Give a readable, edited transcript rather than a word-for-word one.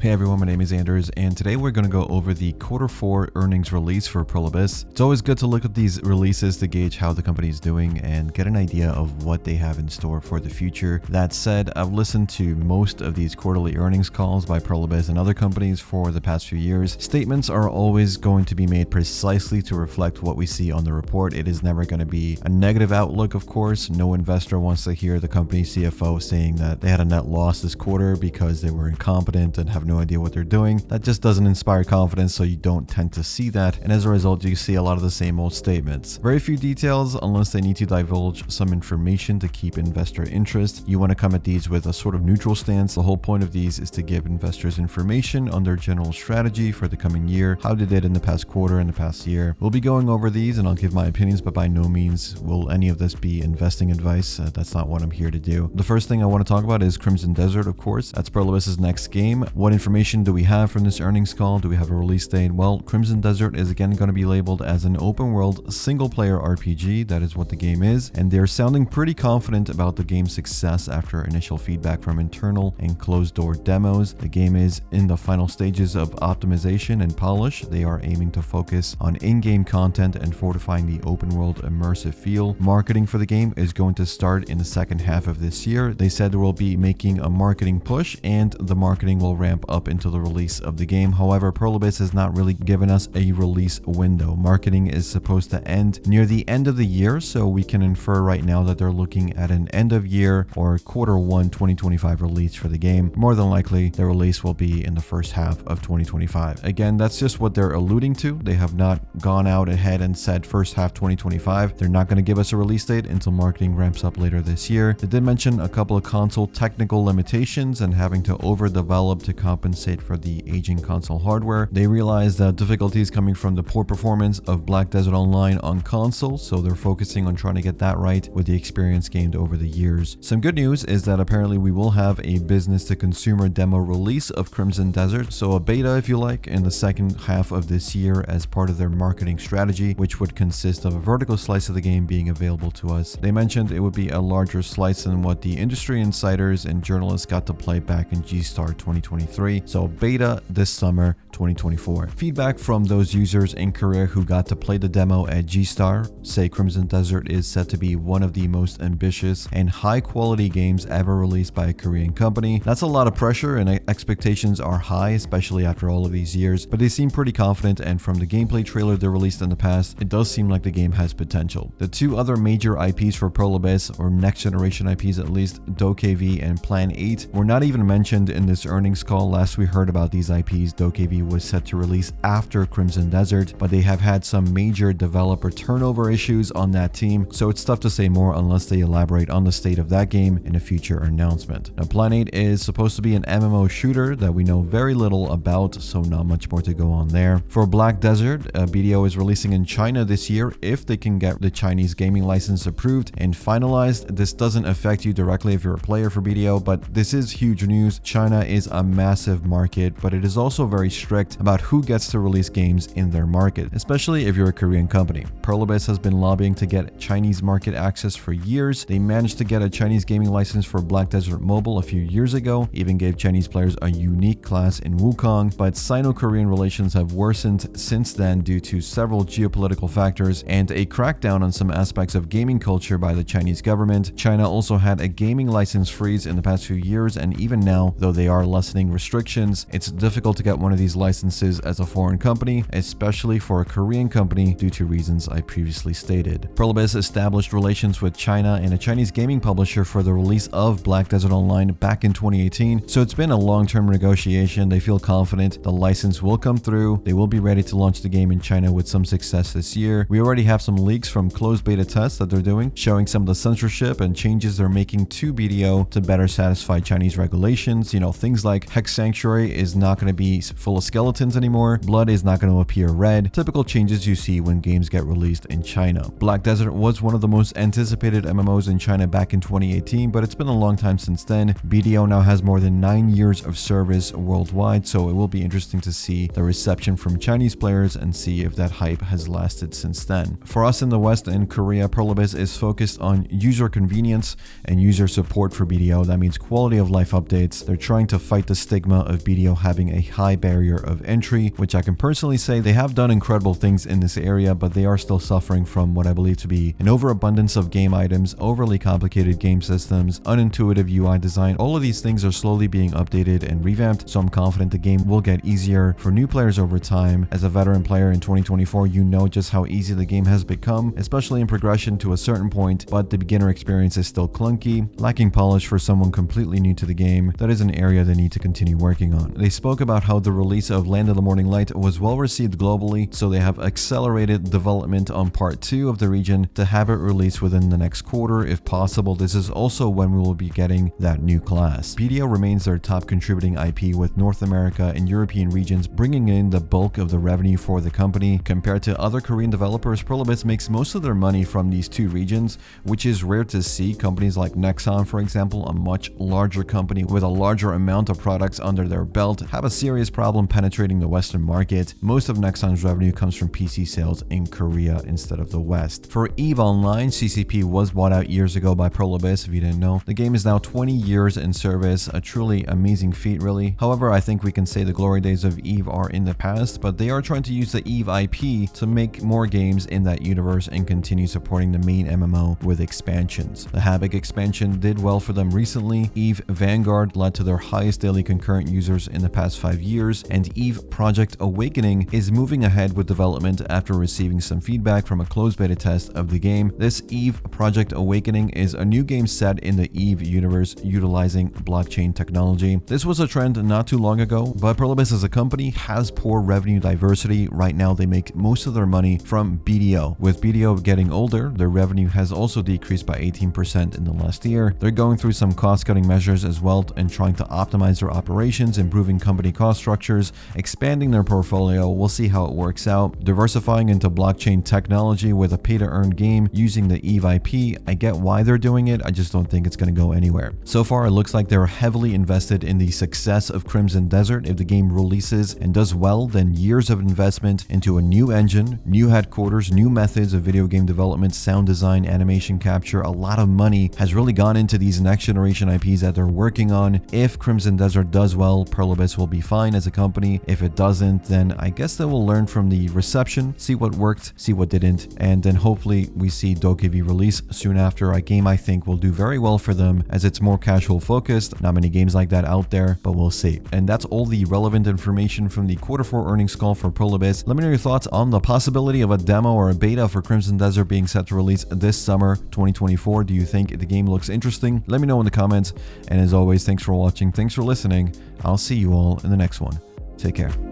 Hey everyone, my name is Anders, and today we're going to go over the Q4 earnings release for Prolibis. It's always good to look at these releases to gauge how the company is doing and get an idea of what they have in store for the future. That said, I've listened to most of these quarterly earnings calls by Prolibis and other companies for the past few years. Statements are always going to be made precisely to reflect what we see on the report. It is never going to be a negative outlook, of course. No investor wants to hear the company's CFO saying that they had a net loss this quarter because they were incompetent and have no idea what they're doing. That just doesn't inspire confidence, so you don't tend to see that, and as a result you see a lot of the same old statements. Very few details unless they need to divulge some information to keep investor interest. You want to come at these with a sort of neutral stance. The whole point of these is to give investors information on their general strategy for the coming year, how they did in the past quarter and the past year. We'll be going over these and I'll give my opinions, but by no means will any of this be investing advice. That's not what I'm here to do. The first thing I want to talk about is Crimson Desert, of course. That's Prolibis' next game. What information do we have from this earnings call? Do we have a release date? Well, Crimson Desert is again going to be labeled as an open world single player RPG. That is what the game is, and they're sounding pretty confident about the game's success after initial feedback from internal and closed door demos. The game is in the final stages of optimization and polish. They are aiming to focus on in-game content and fortifying the open world immersive feel. Marketing for the game is going to start in the second half of this year. They said they will be making a marketing push and the marketing will ramp up into the release of the game. However, Prolibis has not really given us a release window. Marketing is supposed to end near the end of the year, so we can infer right now that they're looking at an end of year or Q1 2025 release for the game. More than likely, the release will be in the first half of 2025. Again, that's just what they're alluding to. They have not gone out ahead and said first half 2025. They're not going to give us a release date until marketing ramps up later this year. They did mention a couple of console technical limitations and having to overdevelop to compensate for the aging console hardware. They realized that difficulties coming from the poor performance of Black Desert Online on console, so they're focusing on trying to get that right with the experience gained over the years. Some good news is that apparently we will have a business to consumer demo release of Crimson Desert, so a beta if you like, in the second half of this year as part of their marketing strategy, which would consist of a vertical slice of the game being available to us. They mentioned it would be a larger slice than what the industry insiders and journalists got to play back in G-Star 2023, so beta this summer 2024. Feedback from those users in Korea who got to play the demo at G-Star say Crimson Desert is set to be one of the most ambitious and high quality games ever released by a Korean company. That's a lot of pressure and expectations are high, especially after all of these years, but they seem pretty confident, and from the gameplay trailer they released in the past, it does seem like the game has potential. The two other major IPs for Prolibis, or next generation IPs at least, DokeV and Plan 8, were not even mentioned in this earnings call. Last we heard about these IPs, DokeV was set to release after Crimson Desert, but they have had some major developer turnover issues on that team, so it's tough to say more unless they elaborate on the state of that game in a future announcement. Now, Plan 8 is supposed to be an MMO shooter that we know very little about, so not much more to go on there. For Black Desert, BDO is releasing in China this year if they can get the Chinese gaming license approved and finalized. This doesn't affect you directly if you're a player for BDO, but this is huge news. China is a massive market, but it is also very strict about who gets to release games in their market, especially if you're a Korean company. Prolibis has been lobbying to get Chinese market access for years. They managed to get a Chinese gaming license for Black Desert Mobile a few years ago, even gave Chinese players a unique class in Wukong, but Sino-Korean relations have worsened since then due to several geopolitical factors and a crackdown on some aspects of gaming culture by the Chinese government. China also had a gaming license freeze in the past few years, and even now, though they are lessening restrictions, it's difficult to get one of these licenses as a foreign company, especially for a Korean company due to reasons I previously stated. Prolibis established relations with China and a Chinese gaming publisher for the release of Black Desert Online back in 2018, so it's been a long-term negotiation. They feel confident the license will come through. They will be ready to launch the game in China with some success this year. We already have some leaks from closed beta tests that they're doing, showing some of the censorship and changes they're making to BDO to better satisfy Chinese regulations. You know, things like Hex Sanctuary is not going to be full of skeletons anymore. Blood is not going to appear red. Typical changes you see when games get released in China. Black Desert was one of the most anticipated MMOs in China back in 2018, but it's been a long time since then. BDO now has more than 9 years of service worldwide, so it will be interesting to see the reception from Chinese players and see if that hype has lasted since then. For us in the West and Korea, Prolibis is focused on user convenience and user support for BDO. That means quality of life updates. They're trying to fight the stigma stigma of BDO having a high barrier of entry, which I can personally say they have done incredible things in this area, but they are still suffering from what I believe to be an overabundance of game items, overly complicated game systems, unintuitive UI design. All of these things are slowly being updated and revamped, so I'm confident the game will get easier for new players over time. As a veteran player in 2024, you know just how easy the game has become, especially in progression to a certain point, but the beginner experience is still clunky, lacking polish for someone completely new to the game. That is an area they need to continue working on. They spoke about how the release of Land of the Morning Light was well received globally, so they have accelerated development on part 2 of the region to have it released within the next quarter if possible. This is also when we will be getting that new class. BDO remains their top contributing IP, with North America and European regions bringing in the bulk of the revenue for the company. Compared to other Korean developers, Prolibis makes most of their money from these two regions, which is rare to see. Companies like Nexon, for example, a much larger company with a larger amount of products under their belt, have a serious problem penetrating the Western market. Most of Nexon's revenue comes from PC sales in Korea instead of the West. For EVE Online, CCP was bought out years ago by Prolibis, if you didn't know. The game is now 20 years in service, a truly amazing feat really. However, I think we can say the glory days of EVE are in the past, but they are trying to use the EVE IP to make more games in that universe and continue supporting the main MMO with expansions. The Havoc expansion did well for them recently. EVE Vanguard led to their highest daily concurrent users in the past 5 years, and EVE Project Awakening is moving ahead with development after receiving some feedback from a closed beta test of the game. This EVE Project Awakening is a new game set in the EVE universe utilizing blockchain technology. This was a trend not too long ago, but Prolibis as a company has poor revenue diversity. Right now they make most of their money from BDO. With BDO getting older, their revenue has also decreased by 18% in the last year. They're going through some cost-cutting measures as well and trying to optimize their operations, improving company cost structures, expanding their portfolio. We'll see how it works out. Diversifying into blockchain technology with a pay-to-earn game using the EVE IP. I get why they're doing it, I just don't think it's going to go anywhere. So far, it looks like they're heavily invested in the success of Crimson Desert. If the game releases and does well, then years of investment into a new engine, new headquarters, new methods of video game development, sound design, animation capture, a lot of money has really gone into these next generation IPs that they're working on. If Crimson Desert does well, Prolibis will be fine as a company. If it doesn't, then I guess they will learn from the reception, see what worked, see what didn't, and then hopefully we see DokeV release soon after. A game I think will do very well for them as it's more casual focused. Not many games like that out there, but we'll see. And that's all the relevant information from the Q4 earnings call for Prolibis. Let me know your thoughts on the possibility of a demo or a beta for Crimson Desert being set to release this summer 2024. Do you think the game looks interesting? Let me know in the comments. And as always, thanks for watching. Thanks for listening. I'll see you all in the next one. Take care.